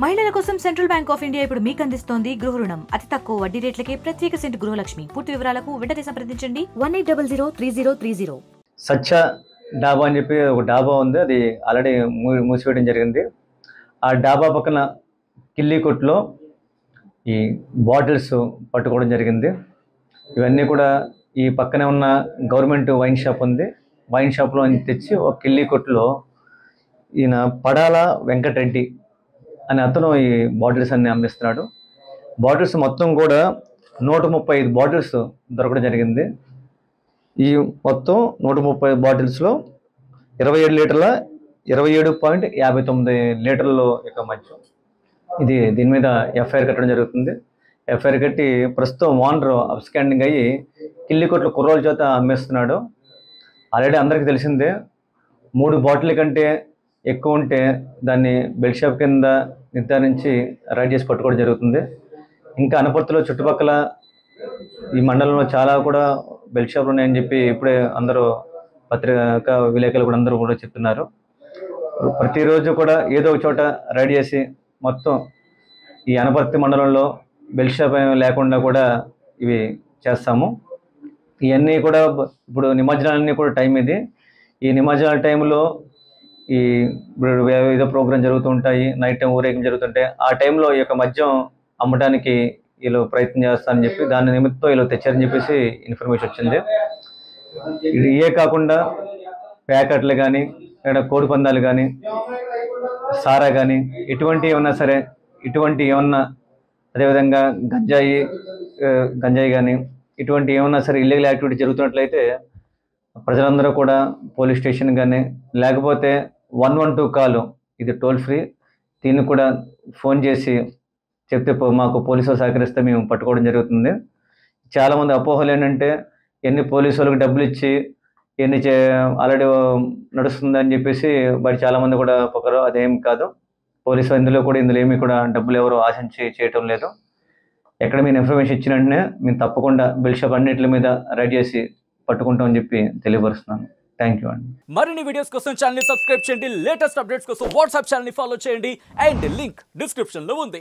మహిళల కోసం central bank of India ఇప్పుడు మీకు అందిస్తోంది గృహ రుణం. అతి తక్కువ వడ్డీ రేట్లకే ప్రత్యేక సెంటు గృహలక్ష్మి. పూర్తి వివరాలకు వెంటనే సంప్రదించండి 18003030. సత్య డాబా అని చెప్పి ఒక డాబా ఉంది, అది ఆల్రెడీ మూసివేయడం జరిగింది. ఆ డాబా పక్కన కిల్లీ కొట్లో ఈ బాటిల్స్ పట్టుకోవడం జరిగింది. ఇవన్నీ కూడా ఈ పక్కనే ఉన్న గవర్నమెంట్ వైన్ షాప్ ఉంది, వైన్ షాప్లో తెచ్చి ఒక కిల్లీ కొట్లో ఈయన పడాల వెంకటరెడ్డి అనే అతను ఈ బాటిల్స్ అన్ని అమ్మిస్తున్నాడు. బాటిల్స్ మొత్తం కూడా 135 బాటిల్స్ దొరకడం జరిగింది. ఈ మొత్తం 130 బాటిల్స్లో 27 లీటర్ల 27.59 లీటర్లు యొక్క మద్యం. దీని మీద ఎఫ్ఐఆర్ కట్టడం జరుగుతుంది. ఎఫ్ఐఆర్ కట్టి ప్రస్తుతం ఓనర్ అబ్స్కాండింగ్ అయ్యి కిల్లికొట్ల కుర్రోల చేత అమ్మేస్తున్నాడు. ఆల్రెడీ అందరికీ తెలిసిందే, 3 బాటిల్ కంటే ఎక్కువ ఉంటే దాన్ని బెల్ట్ షాప్ కింద నిర్ధారించి రైడ్ చేసి పట్టుకోవడం జరుగుతుంది. ఇంకా అనపర్తిలో చుట్టుపక్కల ఈ మండలంలో చాలా కూడా బెల్ట్ షాపులు ఉన్నాయని చెప్పి ఇప్పుడే అందరూ పత్రికా విలేకరులు కూడా అందరూ కూడా చెప్తున్నారు. ప్రతిరోజు కూడా ఏదో ఒక చోట రైడ్ చేసి మొత్తం ఈ అనపర్తి మండలంలో బెల్ట్ షాప్ లేకుండా కూడా ఇవి చేస్తాము. ఇవన్నీ కూడా ఇప్పుడు నిమజ్జనాలన్నీ కూడా టైం ఇది. ఈ నిమజ్జనాల టైంలో ఈ ఏదో ప్రోగ్రాం జరుగుతూ ఉంటాయి, నైట్ టైం ఊరేగింపు జరుగుతుంటాయి. ఆ టైంలో ఈ యొక్క మద్యం అమ్మడానికి వీళ్ళు ప్రయత్నం చేస్తారని చెప్పి దాని నిమిత్తం వీళ్ళు తెచ్చారని చెప్పేసి ఇన్ఫర్మేషన్ వచ్చింది. ఇవే కాకుండా ప్యాకెట్లు కానీ లేదా కోడి పందాలు కానీ సారా కానీ ఇటువంటి ఏమన్నా సరే, ఇటువంటి ఏమన్నా అదేవిధంగా గంజాయి కానీ ఇటువంటి ఏమన్నా సరే ఇల్లీగల్ యాక్టివిటీ జరుగుతున్నట్లయితే ప్రజలందరూ కూడా పోలీస్ స్టేషన్ కానీ లేకపోతే 112 కాల్, ఇది టోల్ ఫ్రీ, దీన్ని కూడా ఫోన్ చేసి చెప్తే మాకు పోలీసులు సహకరిస్తే మేము పట్టుకోవడం జరుగుతుంది. చాలామంది అపోహలు ఏంటంటే ఎన్ని పోలీసు వాళ్ళకి డబ్బులు ఇచ్చి ఎన్ని ఆల్రెడీ నడుస్తుందని చెప్పేసి బయట చాలామంది కూడా పొగరు. అదేం కాదు. పోలీసు ఇందులో ఏమీ కూడా డబ్బులు ఎవరు ఆశించి చేయటం లేదు. ఎక్కడ మీరు ఇన్ఫర్మేషన్ ఇచ్చిన వెంటనే మేము తప్పకుండా బెల్ట్ షాప్ అన్నింటి మీద రైడ్ చేసి పట్టుకుంటామని చెప్పి తెలియపరుస్తున్నాను. థ్యాంక్ యూ అండి. మరిన్ని వీడియోస్ కోసం ఛానల్ సబ్స్క్రైబ్ చేయండి, లేటెస్ట్ అప్డేట్స్ కోసం వాట్సాప్ ఛానల్ ఫాలో చేయండి అండ్ లింక్ డిస్క్రిప్షన్ లో ఉంది.